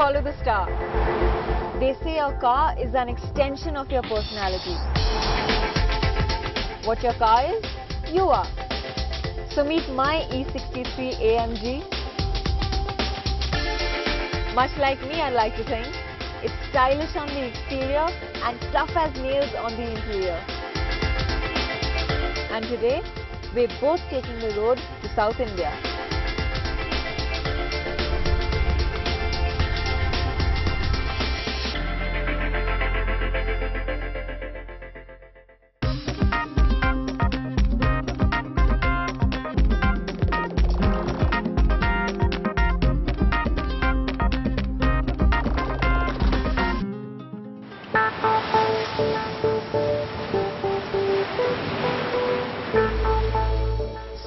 follow the star. They say your car is an extension of your personality. What your car is, you are. So meet my E63 AMG. Much like me, I like to think, it's stylish on the exterior and tough as nails on the interior. And today, we're both taking the road to South India.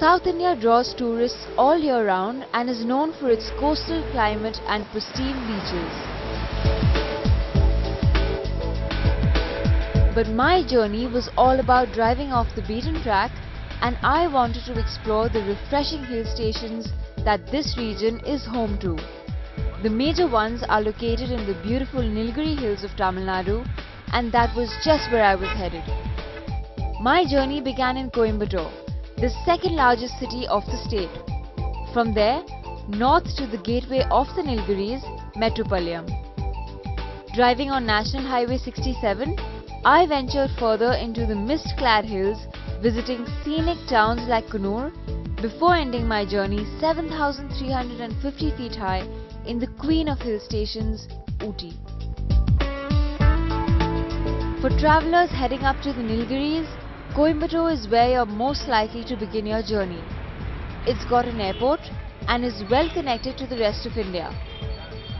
South India draws tourists all year round and is known for its coastal climate and pristine beaches. But my journey was all about driving off the beaten track, and I wanted to explore the refreshing hill stations that this region is home to. The major ones are located in the beautiful Nilgiris hills of Tamil Nadu, and that was just where I was headed. My journey began in Coimbatore, the second largest city of the state. From there, north to the gateway of the Nilgiris, Mettupalayam. Driving on National Highway 67, I ventured further into the mist-clad hills, visiting scenic towns like Coonoor, before ending my journey 7,350 feet high in the queen of hill stations, Ooty. For travellers heading up to the Nilgiris, Coimbatore is where you're most likely to begin your journey. It's got an airport and is well connected to the rest of India.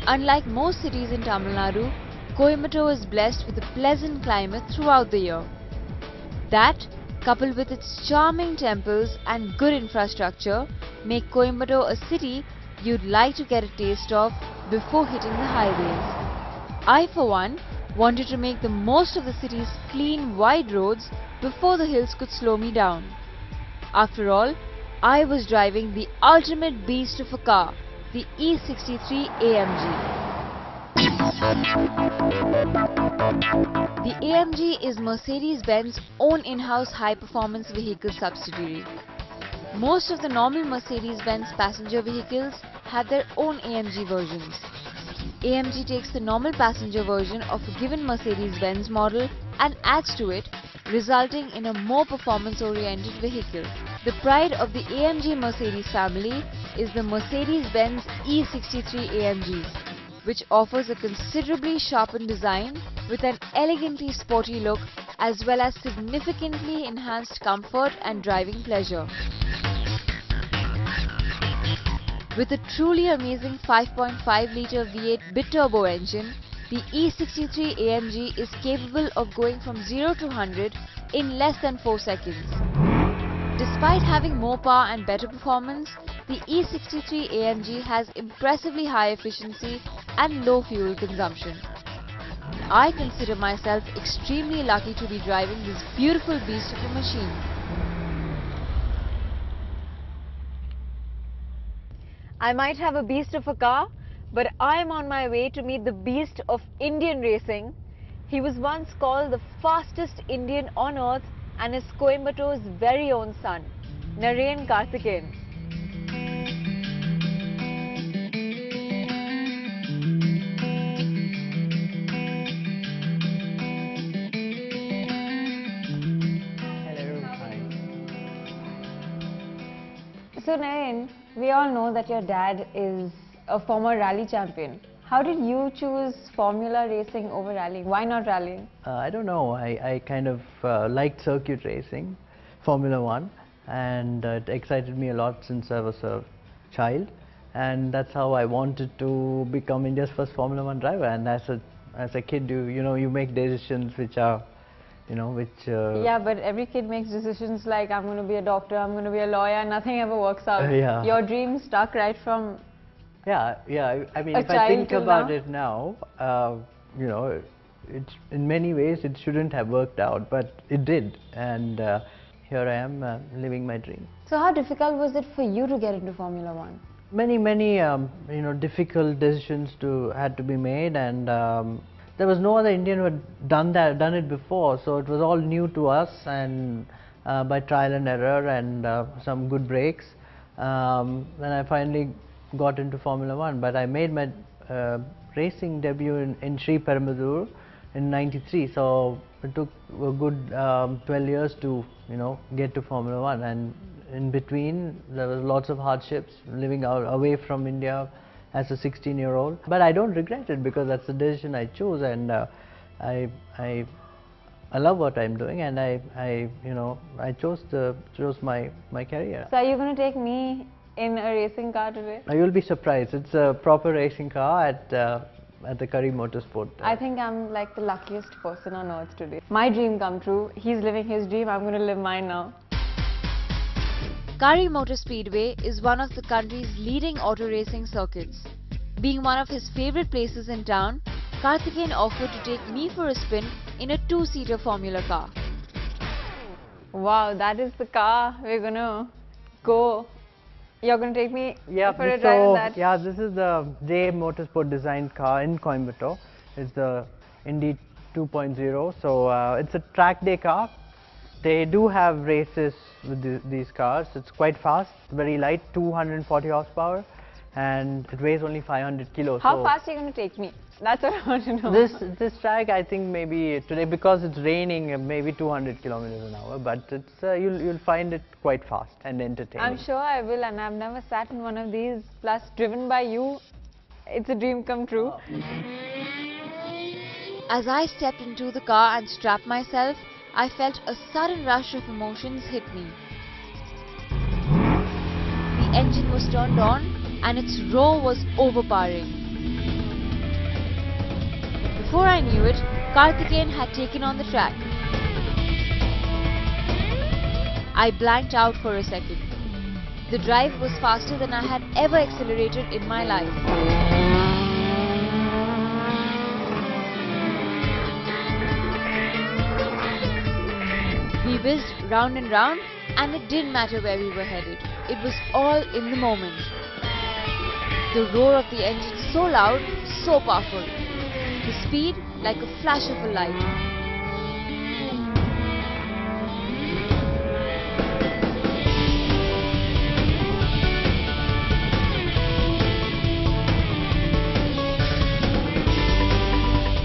Unlike most cities in Tamil Nadu, Coimbatore is blessed with a pleasant climate throughout the year. That, coupled with its charming temples and good infrastructure, make Coimbatore a city you'd like to get a taste of before hitting the highways. I, for one, wanted to make the most of the city's clean, wide roads before the hills could slow me down. After all, I was driving the ultimate beast of a car, the E63 AMG. The AMG is Mercedes-Benz own in-house high-performance vehicle subsidiary. Most of the normal Mercedes-Benz passenger vehicles have their own AMG versions. AMG takes the normal passenger version of a given Mercedes-Benz model and adds to it, resulting in a more performance-oriented vehicle. The pride of the AMG Mercedes family is the Mercedes-Benz E63 AMG, which offers a considerably sharpened design with an elegantly sporty look as well as significantly enhanced comfort and driving pleasure. With a truly amazing 5.5-litre V8 bit-turbo engine, the E63 AMG is capable of going from 0 to 100 in less than 4 seconds. Despite having more power and better performance, the E63 AMG has impressively high efficiency and low fuel consumption. I consider myself extremely lucky to be driving this beautiful beast of a machine. I might have a beast of a car, but I am on my way to meet the beast of Indian racing. He was once called the fastest Indian on earth and is Coimbatore's very own son, Narain Karthikeyan. Hello. Hi. So Narain, we all know that your dad is a former rally champion. How did you choose formula racing over rallying? Why not rallying? I don't know. I kind of liked circuit racing, Formula 1, and it excited me a lot since I was a child. And that's how I wanted to become India's first Formula 1 driver. And as a kid, you make decisions which are, Yeah, but every kid makes decisions like, I'm going to be a doctor, I'm going to be a lawyer, nothing ever works out. Yeah. Your dream stuck right from Yeah. I mean, a if I think child till about now? it now, it's in many ways it shouldn't have worked out, but it did, and here I am living my dream. So how difficult was it for you to get into Formula 1? Many difficult decisions had to be made, and there was no other Indian who had done it before, so it was all new to us, and by trial and error and some good breaks, then I finally got into Formula One. But I made my racing debut in Sri Perumbudur in '93, so it took a good 12 years to get to Formula One, and in between there was lots of hardships, living away from India as a 16-year-old. But I don't regret it, because that's the decision I chose, and I love what I'm doing, and I chose my career. So are you going to take me in a racing car today? You'll be surprised. It's a proper racing car at the Curry Motorsport. I think I'm like the luckiest person on earth today. My dream come true. He's living his dream. I'm going to live mine now. Curry Motor Speedway is one of the country's leading auto racing circuits. Being one of his favorite places in town, Karthikeyan offered to take me for a spin in a two-seater Formula car. Wow, that is the car we're going to go. You're going to take me for a drive in that? Yeah, this is the J Motorsport designed car in Coimbatore. It's the Indy 2.0, so it's a track day car. They do have races with these cars. It's quite fast, very light, 240 horsepower, and it weighs only 500 kilos. How fast are you going to take me? That's what I want to know. This track, I think maybe today, because it's raining, maybe 200 kilometers an hour, but it's you'll find it quite fast and entertaining. I'm sure I will, and I've never sat in one of these, plus driven by you. It's a dream come true. Oh. As I stepped into the car and strapped myself, I felt a sudden rush of emotions hit me. The engine was turned on and its roar was overpowering. Before I knew it, Karthikeyan had taken on the track. I blanked out for a second. The drive was faster than I had ever accelerated in my life. We whizzed round and round, and it didn't matter where we were headed. It was all in the moment. The roar of the engine so loud, so powerful. The speed like a flash of a light.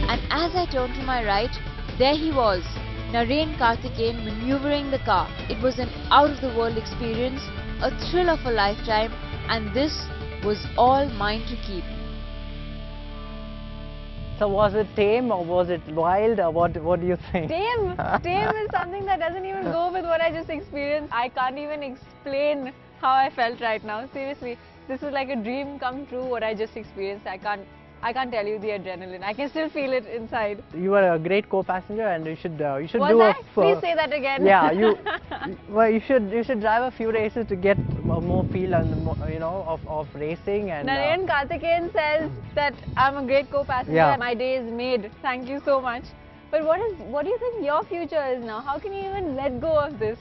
And as I turned to my right, there he was, Narain Karthikeyan maneuvering the car. It was an out-of-the-world experience, a thrill of a lifetime, and this was all mine to keep. So was it tame or was it wild, or what do you think? Tame! Tame is something that doesn't even go with what I just experienced. I can't even explain how I felt right now. Seriously, this is like a dream come true what I just experienced. I can't tell you the adrenaline. I can still feel it inside. You were a great co-passenger, and you should Was do I? Please say that again. Yeah, you should drive a few races to get more feel and of racing. And Narain Karthikeyan says that I'm a great co-passenger. Yeah. My day is made. Thank you so much. But what do you think your future is now? How can you even let go of this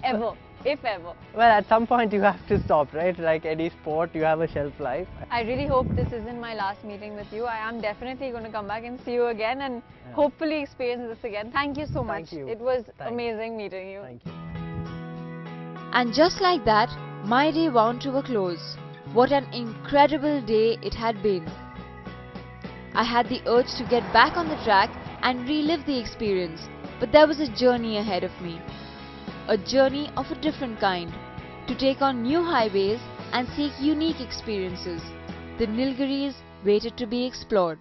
ever? If ever. Well, at some point you have to stop, right? Like any sport, you have a shelf life. I really hope this isn't my last meeting with you. I am definitely going to come back and see you again and hopefully experience this again. Thank you so much. Thank you. It was amazing meeting you. Thank you. And just like that, my day wound to a close. What an incredible day it had been. I had the urge to get back on the track and relive the experience, but there was a journey ahead of me. A journey of a different kind, to take on new highways and seek unique experiences. The Nilgiris waited to be explored.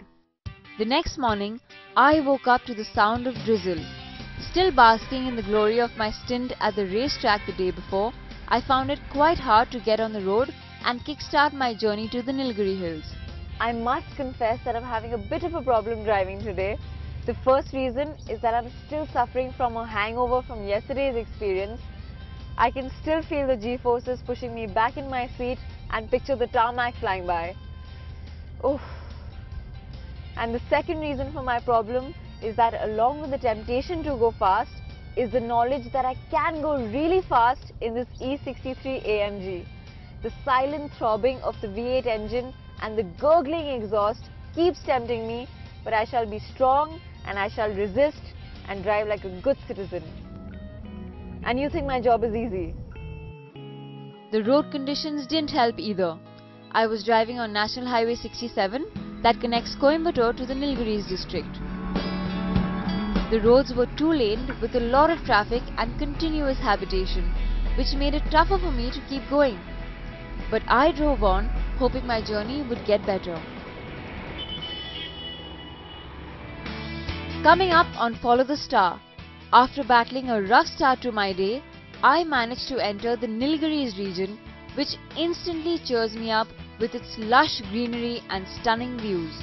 The next morning, I woke up to the sound of drizzle. Still basking in the glory of my stint at the racetrack the day before, I found it quite hard to get on the road and kickstart my journey to the Nilgiri Hills. I must confess that I'm having a bit of a problem driving today. The first reason is that I'm still suffering from a hangover from yesterday's experience. I can still feel the G-forces pushing me back in my seat and picture the tarmac flying by. Oof. And the second reason for my problem is that along with the temptation to go fast is the knowledge that I can go really fast in this E63 AMG. the silent throbbing of the V8 engine and the gurgling exhaust keeps tempting me, but I shall be strong and I shall resist and drive like a good citizen. And you think my job is easy? The road conditions didn't help either. I was driving on National Highway 67 that connects Coimbatore to the Nilgiris district. The roads were two-laned with a lot of traffic and continuous habitation, which made it tougher for me to keep going. But I drove on, hoping my journey would get better. Coming up on Follow the Star, after battling a rough start to my day, I managed to enter the Nilgiris region, which instantly cheers me up with its lush greenery and stunning views.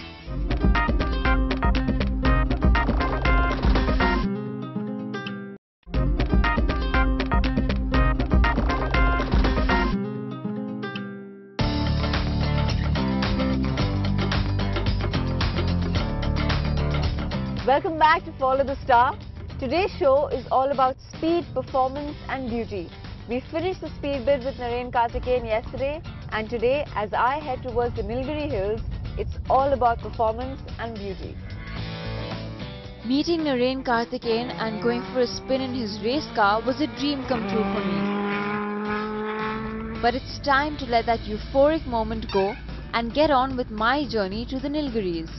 Welcome back to Follow the Star. Today's show is all about speed, performance and beauty. We finished the speed bit with Narain Karthikeyan yesterday, and today as I head towards the Nilgiri hills, it's all about performance and beauty. Meeting Narain Karthikeyan and going for a spin in his race car was a dream come true for me. But it's time to let that euphoric moment go and get on with my journey to the Nilgiris.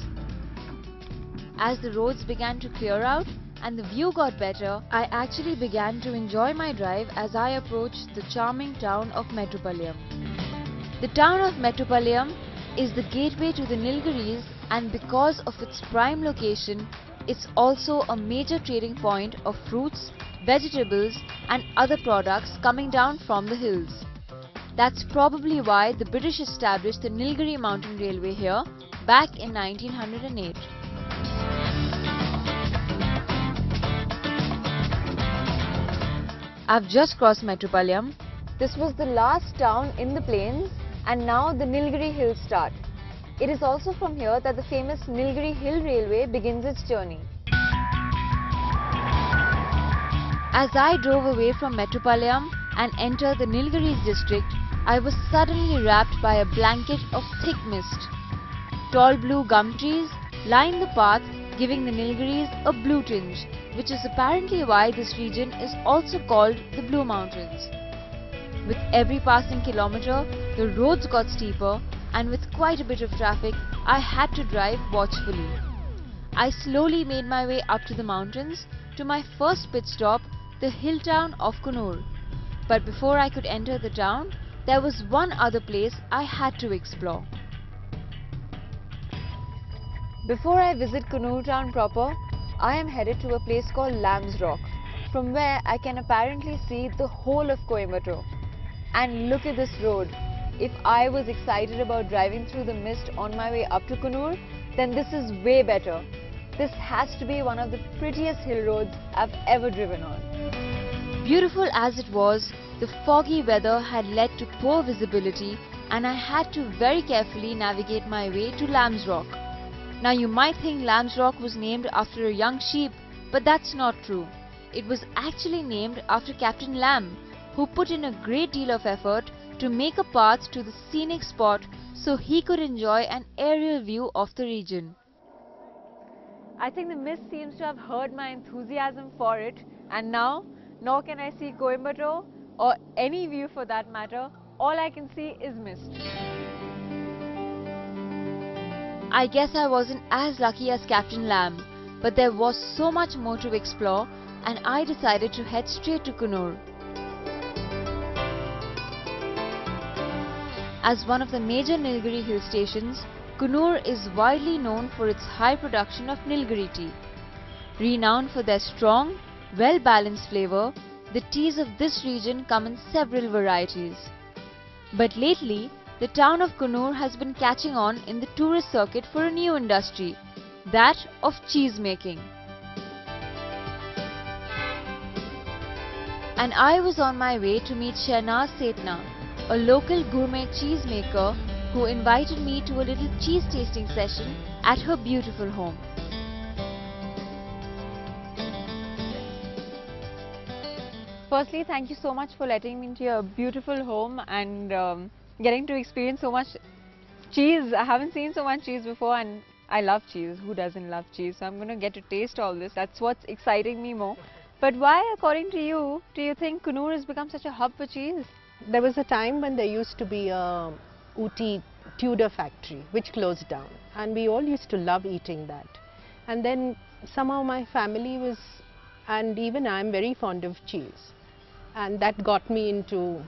As the roads began to clear out and the view got better, I actually began to enjoy my drive as I approached the charming town of Mettupalayam. The town of Mettupalayam is the gateway to the Nilgiris, and because of its prime location, it's also a major trading point of fruits, vegetables and other products coming down from the hills. That's probably why the British established the Nilgiri Mountain Railway here back in 1908. I've just crossed Mettupalayam. This was the last town in the plains, and now the Nilgiri Hills start. It is also from here that the famous Nilgiri Hill Railway begins its journey. As I drove away from Mettupalayam and entered the Nilgiris district, I was suddenly wrapped by a blanket of thick mist. Tall blue gum trees line the path, giving the Nilgiris a blue tinge, which is apparently why this region is also called the Blue Mountains. With every passing kilometer, the roads got steeper, and with quite a bit of traffic, I had to drive watchfully. I slowly made my way up to the mountains to my first pit stop, the hill town of Coonoor. But before I could enter the town, there was one other place I had to explore. Before I visit Coonoor town proper, I am headed to a place called Lamb's Rock, from where I can apparently see the whole of Coimbatore. And look at this road. If I was excited about driving through the mist on my way up to Coonoor, then this is way better. This has to be one of the prettiest hill roads I've ever driven on. Beautiful as it was, the foggy weather had led to poor visibility, and I had to very carefully navigate my way to Lamb's Rock. Now you might think Lamb's Rock was named after a young sheep, but that's not true. It was actually named after Captain Lamb, who put in a great deal of effort to make a path to the scenic spot so he could enjoy an aerial view of the region. I think the mist seems to have heard my enthusiasm for it, and now, nor can I see Coimbatore or any view for that matter. All I can see is mist. I guess I wasn't as lucky as Captain Lamb, but there was so much more to explore, and I decided to head straight to Coonoor. As one of the major Nilgiri hill stations, Coonoor is widely known for its high production of Nilgiri tea. Renowned for their strong, well-balanced flavor, the teas of this region come in several varieties. But lately, the town of Coonoor has been catching on in the tourist circuit for a new industry, that of cheese making. And I was on my way to meet Shehnaz Setna, a local gourmet cheese maker who invited me to a little cheese tasting session at her beautiful home. Firstly, thank you so much for letting me into your beautiful home and getting to experience so much cheese. I haven't seen so much cheese before, and I love cheese. Who doesn't love cheese? So I'm going to get to taste all this. That's what's exciting me more. But why, according to you, do you think Coonoor has become such a hub for cheese? There was a time when there used to be a Ooty Tudor factory which closed down, and we all used to love eating that. And then somehow my family was, and even I am very fond of cheese, and that got me into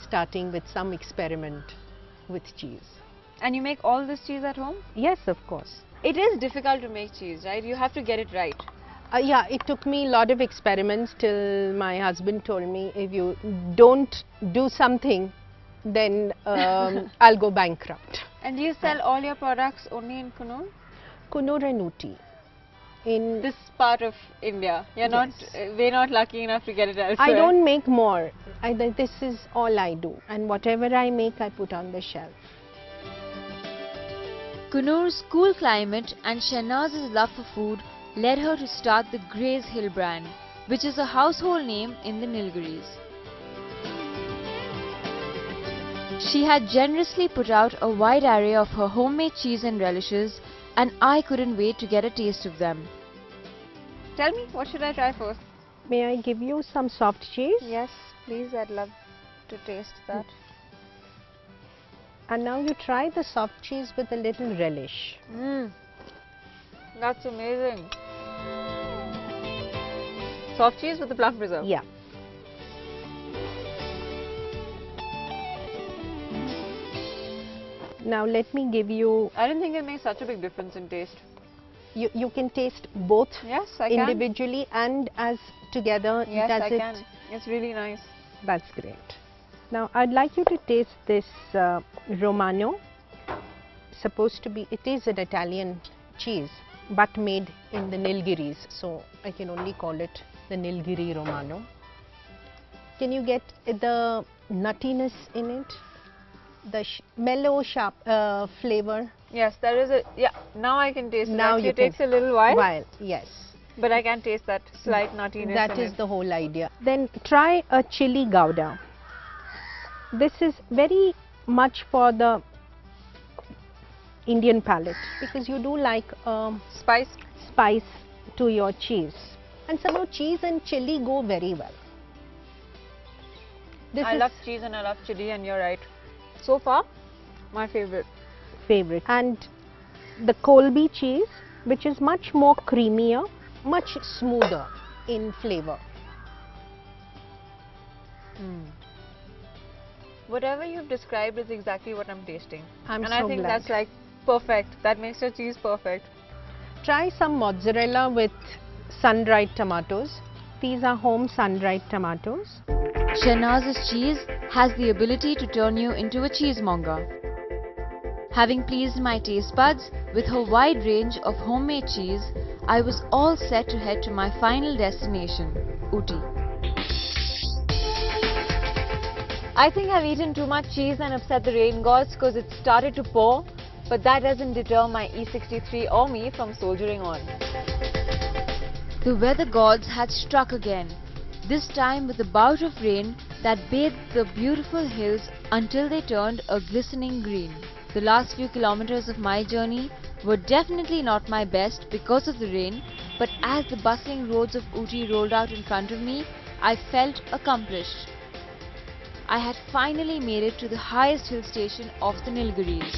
starting with some experiment with cheese. And you make all this cheese at home? Yes, of course. It is difficult to make cheese, right? You have to get it right. Yeah, it took me a lot of experiments till my husband told me, if you don't do something, then I'll go bankrupt. And do you sell all your products only in Coonoor? Coonoor and Ooty. In This part of India. You're not, we're not lucky enough to get it elsewhere. I don't make more. This is all I do, and whatever I make, I put on the shelf. Coonoor's cool climate and Shehnaz's love for food led her to start the Graze Hill brand, which is a household name in the Nilgiris. She had generously put out a wide array of her homemade cheese and relishes, and I couldn't wait to get a taste of them. Tell me, what should I try first? May I give you some soft cheese? Yes, please, I'd love to taste that. And now you try the soft cheese with a little relish. That's amazing. Soft cheese with the plum preserve? Yeah. Now let me give you, I didn't think it makes such a big difference in taste. you can taste both Yes, I can. individually and as together. Yes, does I it? can. It's really nice. That's great. Now I'd like you to taste this Romano. Supposed to be, it is an Italian cheese but made in the Nilgiris, so I can only call it the Nilgiri Romano. Can you get the nuttiness in it? The mellow sharp flavor. Yes, there is a, yeah, now I can taste Now it. you It takes can- a little while, While, yes. but I can taste that slight nuttiness That in is it. the whole idea. Then try a chili gouda. This is very much for the Indian palate, because you do like Spice. spice to your cheese, and somehow cheese and chili go very well. This I is love cheese and I love chili, and you're right. So far, my favorite. favorite. And the Colby cheese, which is much more creamier, much smoother in flavor. Whatever you've described is exactly what I'm tasting. I'm and so I think glad. that's like perfect. That makes your cheese perfect. Try some mozzarella with sun-dried tomatoes. These are home sun-dried tomatoes. Shehnaz's cheese has the ability to turn you into a cheesemonger. Having pleased my taste buds with her wide range of homemade cheese, I was all set to head to my final destination, Ooty. I think I've eaten too much cheese and upset the rain gods because it started to pour, but that doesn't deter my E63 or me from soldiering on. The weather gods had struck again, this time with a bout of rain that bathed the beautiful hills until they turned a glistening green. The last few kilometers of my journey were definitely not my best because of the rain, but as the bustling roads of Ooty rolled out in front of me, I felt accomplished. I had finally made it to the highest hill station of the Nilgiris.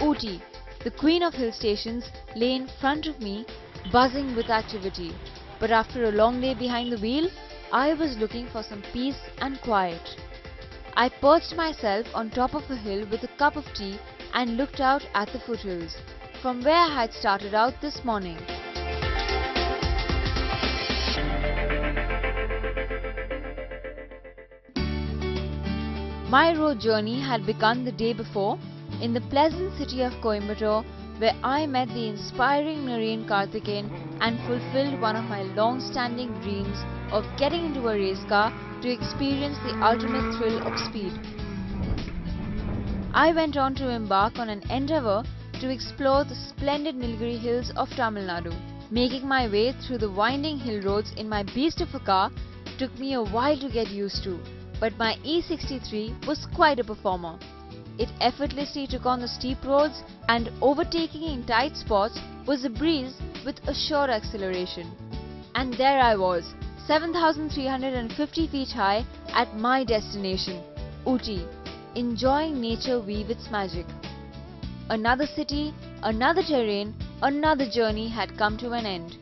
Ooty, the queen of hill stations, lay in front of me, buzzing with activity. But after a long day behind the wheel, I was looking for some peace and quiet. I perched myself on top of a hill with a cup of tea and looked out at the foothills, from where I had started out this morning. My road journey had begun the day before in the pleasant city of Coimbatore, where I met the inspiring Narain Karthikeyan and fulfilled one of my long-standing dreams of getting into a race car to experience the ultimate thrill of speed. I went on to embark on an endeavour to explore the splendid Nilgiri hills of Tamil Nadu. Making my way through the winding hill roads in my beast of a car took me a while to get used to, but my E63 was quite a performer. It effortlessly took on the steep roads, and overtaking in tight spots was a breeze with a sure acceleration. And there I was, 7,350 feet high at my destination, Ooty, enjoying nature weave its magic. Another city, another terrain, another journey had come to an end,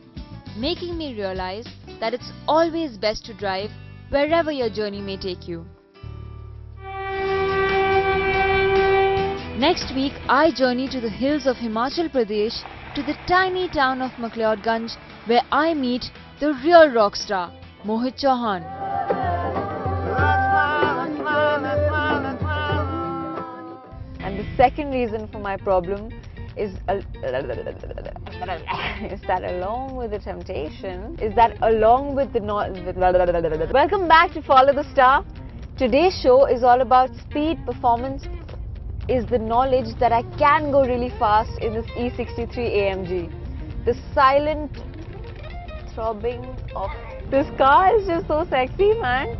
making me realize that it's always best to drive wherever your journey may take you. Next week, I journey to the hills of Himachal Pradesh to the tiny town of McLeodganj, where I meet the real rock star, Mohit Chauhan. And the second reason for my problem is that along with the temptation, Welcome back to Follow the Star. Today's show is all about speed, performance, is the knowledge that I can go really fast in this E63 AMG. The silent throbbing of this car is just so sexy, man.